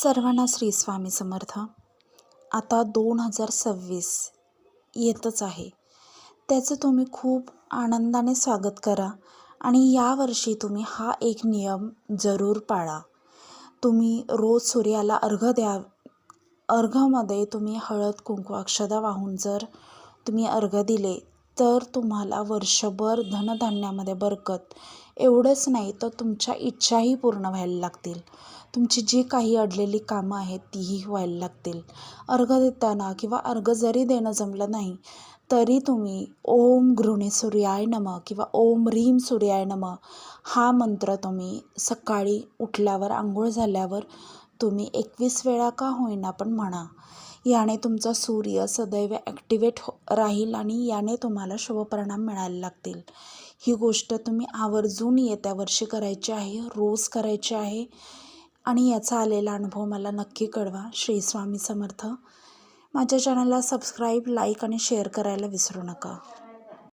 सर्वांना श्री स्वामी समर्थ. आता 2026 येतच आहे. त्याचं तुम्ही खूप आनंदाने स्वागत करा आणि यावर्षी तुम्ही हा एक नियम जरूर पाळा. तुम्ही रोज सूर्याला अर्घ्य द्या. अर्घ्यामध्ये तुम्ही हळद कुंकू अक्षदा वाहून जर तुम्ही अर्घ्य दिले तर तुम्हाला वर्षभर धनधान्यामध्ये बरकत. एवढंच नाही तर तुमच्या इच्छाही पूर्ण व्हायला लागतील. तुमची जी काही अडलेली कामं आहेत तीही व्हायला लागतील. अर्घ्य देताना किंवा अर्घ्य जरी देणं जमलं नाही तरी तुम्ही ओम गृहिणी सूर्याय नमः किंवा ओम ह्रीं सूर्याय नमः हा मंत्र तुम्ही सकाळी उठल्यावर आंघोळ झाल्यावर तुम्ही 21 वेळा का होईना पण म्हणा. याने तुमचा सूर्य सदैव ॲक्टिवेट राहील आणि याने तुम्हाला शुभपरिणाम मिळायला लागतील. ही गोष्ट तुम्ही आवर्जून येत्या वर्षी करायची आहे, रोज करायची आहे आणि याचा आलेला अनुभव मला नक्की कळवा. श्री स्वामी समर्थ. माझ्या चॅनलला सबस्क्राईब, लाईक आणि शेअर करायला विसरू नका.